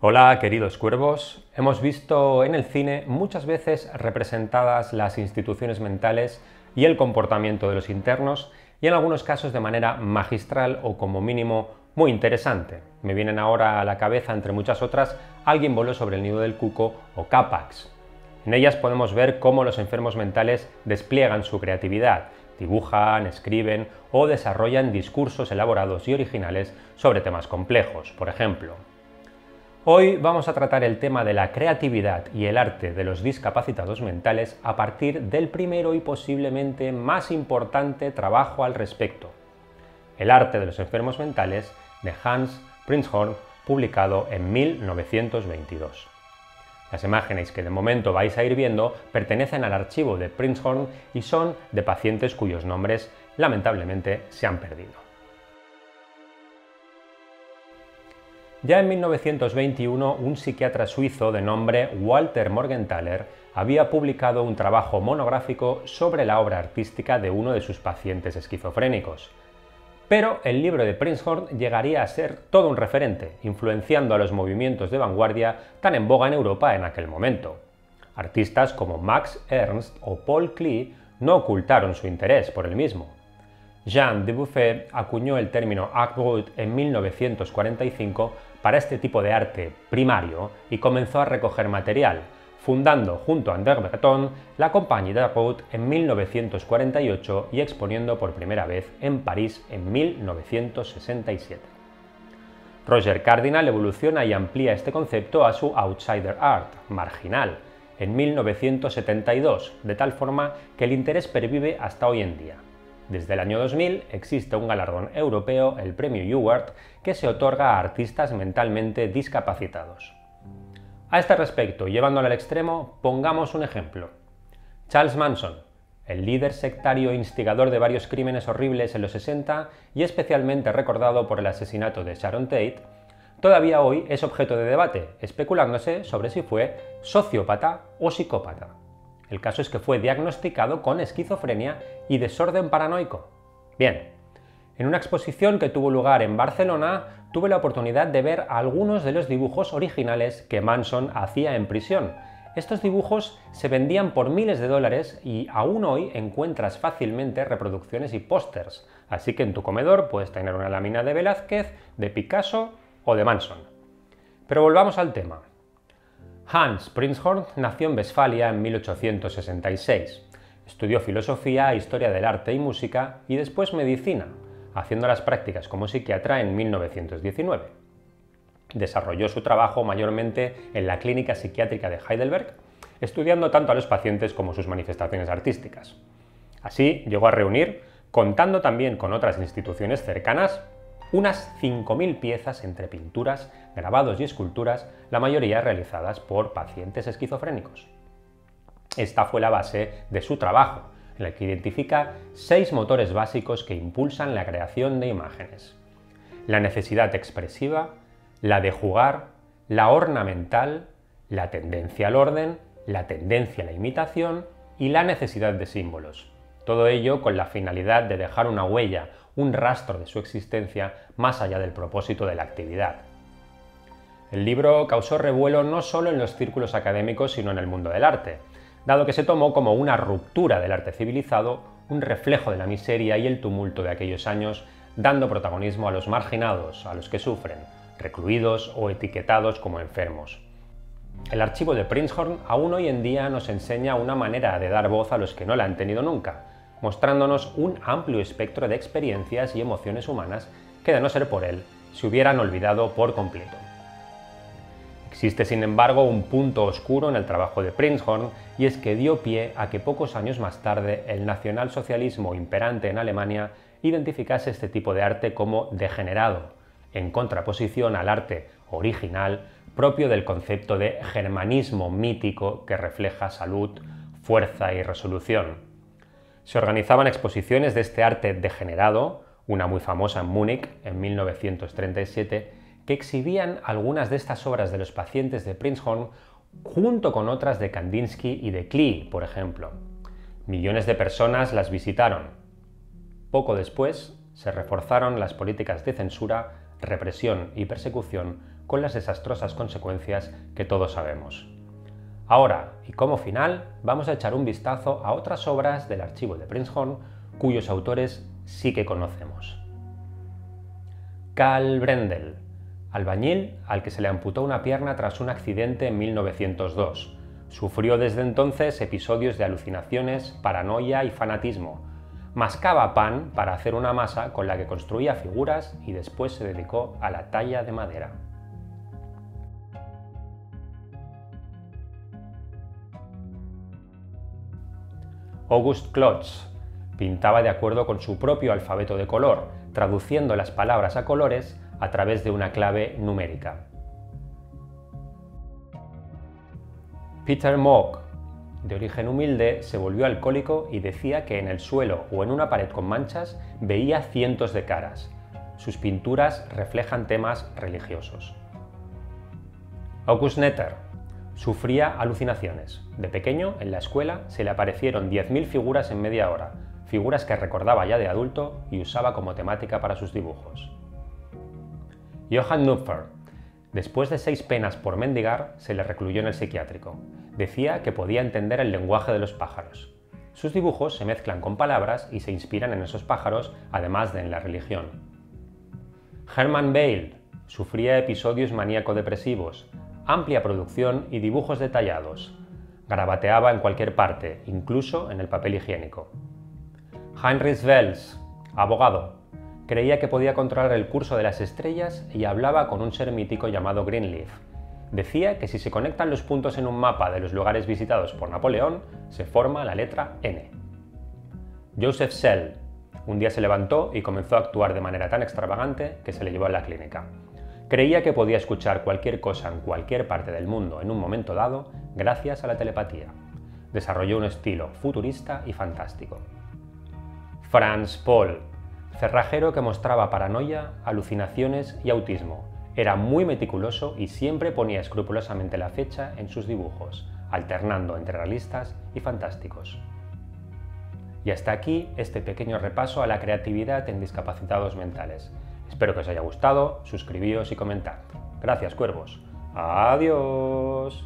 Hola, queridos cuervos. Hemos visto en el cine muchas veces representadas las instituciones mentales y el comportamiento de los internos, y en algunos casos de manera magistral o como mínimo muy interesante. Me vienen ahora a la cabeza, entre muchas otras, Alguien voló sobre el nido del cuco o Capax. En ellas podemos ver cómo los enfermos mentales despliegan su creatividad, dibujan, escriben o desarrollan discursos elaborados y originales sobre temas complejos, por ejemplo. Hoy vamos a tratar el tema de la creatividad y el arte de los discapacitados mentales a partir del primero y posiblemente más importante trabajo al respecto, El arte de los enfermos mentales, de Hans Prinzhorn, publicado en 1922. Las imágenes que de momento vais a ir viendo pertenecen al archivo de Prinzhorn y son de pacientes cuyos nombres lamentablemente se han perdido. Ya en 1921, un psiquiatra suizo de nombre Walter Morgenthaler había publicado un trabajo monográfico sobre la obra artística de uno de sus pacientes esquizofrénicos. Pero el libro de Prinzhorn llegaría a ser todo un referente, influenciando a los movimientos de vanguardia tan en boga en Europa en aquel momento. Artistas como Max Ernst o Paul Klee no ocultaron su interés por el mismo. Jean Dubuffet acuñó el término art brut en 1945 para este tipo de arte primario y comenzó a recoger material, fundando junto a André Breton la Compagnie d'Art Brut en 1948 y exponiendo por primera vez en París en 1967. Roger Cardinal evoluciona y amplía este concepto a su Outsider Art, marginal, en 1972, de tal forma que el interés pervive hasta hoy en día. Desde el año 2000 existe un galardón europeo, el Premio UART, que se otorga a artistas mentalmente discapacitados. A este respecto, llevándolo al extremo, pongamos un ejemplo. Charles Manson, el líder sectario e instigador de varios crímenes horribles en los 60 y especialmente recordado por el asesinato de Sharon Tate, todavía hoy es objeto de debate, especulándose sobre si fue sociópata o psicópata. El caso es que fue diagnosticado con esquizofrenia y desorden paranoico. Bien, en una exposición que tuvo lugar en Barcelona, tuve la oportunidad de ver algunos de los dibujos originales que Manson hacía en prisión. Estos dibujos se vendían por miles de dólares y aún hoy encuentras fácilmente reproducciones y pósters, así que en tu comedor puedes tener una lámina de Velázquez, de Picasso o de Manson. Pero volvamos al tema. Hans Prinzhorn nació en Westfalia en 1866. Estudió filosofía, historia del arte y música y después medicina, haciendo las prácticas como psiquiatra en 1919. Desarrolló su trabajo mayormente en la Clínica Psiquiátrica de Heidelberg, estudiando tanto a los pacientes como sus manifestaciones artísticas. Así llegó a reunir, contando también con otras instituciones cercanas, unas 5.000 piezas entre pinturas, grabados y esculturas, la mayoría realizadas por pacientes esquizofrénicos. Esta fue la base de su trabajo, en el que identifica 6 motores básicos que impulsan la creación de imágenes: la necesidad expresiva, la de jugar, la ornamental, la tendencia al orden, la tendencia a la imitación y la necesidad de símbolos. Todo ello con la finalidad de dejar una huella, un rastro de su existencia más allá del propósito de la actividad. El libro causó revuelo no solo en los círculos académicos, sino en el mundo del arte, dado que se tomó como una ruptura del arte civilizado, un reflejo de la miseria y el tumulto de aquellos años, dando protagonismo a los marginados, a los que sufren, recluidos o etiquetados como enfermos. El archivo de Prinzhorn aún hoy en día nos enseña una manera de dar voz a los que no la han tenido nunca, mostrándonos un amplio espectro de experiencias y emociones humanas que, de no ser por él, se hubieran olvidado por completo. Existe, sin embargo, un punto oscuro en el trabajo de Prinzhorn, y es que dio pie a que pocos años más tarde el nacionalsocialismo imperante en Alemania identificase este tipo de arte como degenerado, en contraposición al arte original propio del concepto de germanismo mítico que refleja salud, fuerza y resolución. Se organizaban exposiciones de este arte degenerado, una muy famosa en Múnich en 1937, que exhibían algunas de estas obras de los pacientes de Prinzhorn junto con otras de Kandinsky y de Klee, por ejemplo. Millones de personas las visitaron. Poco después se reforzaron las políticas de censura, represión y persecución con las desastrosas consecuencias que todos sabemos. Ahora, y como final, vamos a echar un vistazo a otras obras del archivo de Prinzhorn cuyos autores sí que conocemos. Karl Brendel, albañil al que se le amputó una pierna tras un accidente en 1902. Sufrió desde entonces episodios de alucinaciones, paranoia y fanatismo. Mascaba pan para hacer una masa con la que construía figuras y después se dedicó a la talla de madera. August Klotz pintaba de acuerdo con su propio alfabeto de color, traduciendo las palabras a colores a través de una clave numérica. Peter Moog, de origen humilde, se volvió alcohólico y decía que en el suelo o en una pared con manchas veía cientos de caras. Sus pinturas reflejan temas religiosos. August Netter sufría alucinaciones. De pequeño, en la escuela, se le aparecieron 10.000 figuras en media hora, figuras que recordaba ya de adulto y usaba como temática para sus dibujos. Johann Nupfer, después de 6 penas por mendigar, se le recluyó en el psiquiátrico. Decía que podía entender el lenguaje de los pájaros. Sus dibujos se mezclan con palabras y se inspiran en esos pájaros, además de en la religión. Hermann Bayle sufría episodios maníaco-depresivos, amplia producción y dibujos detallados. Garabateaba en cualquier parte, incluso en el papel higiénico. Heinrich Wels, abogado, creía que podía controlar el curso de las estrellas y hablaba con un ser mítico llamado Greenleaf. Decía que si se conectan los puntos en un mapa de los lugares visitados por Napoleón, se forma la letra N. Joseph Sell un día se levantó y comenzó a actuar de manera tan extravagante que se le llevó a la clínica. Creía que podía escuchar cualquier cosa en cualquier parte del mundo en un momento dado gracias a la telepatía. Desarrolló un estilo futurista y fantástico. Franz Paul, cerrajero que mostraba paranoia, alucinaciones y autismo. Era muy meticuloso y siempre ponía escrupulosamente la fecha en sus dibujos, alternando entre realistas y fantásticos. Y hasta aquí este pequeño repaso a la creatividad en discapacitados mentales. Espero que os haya gustado, suscribíos y comentad. Gracias, cuervos. ¡Adiós!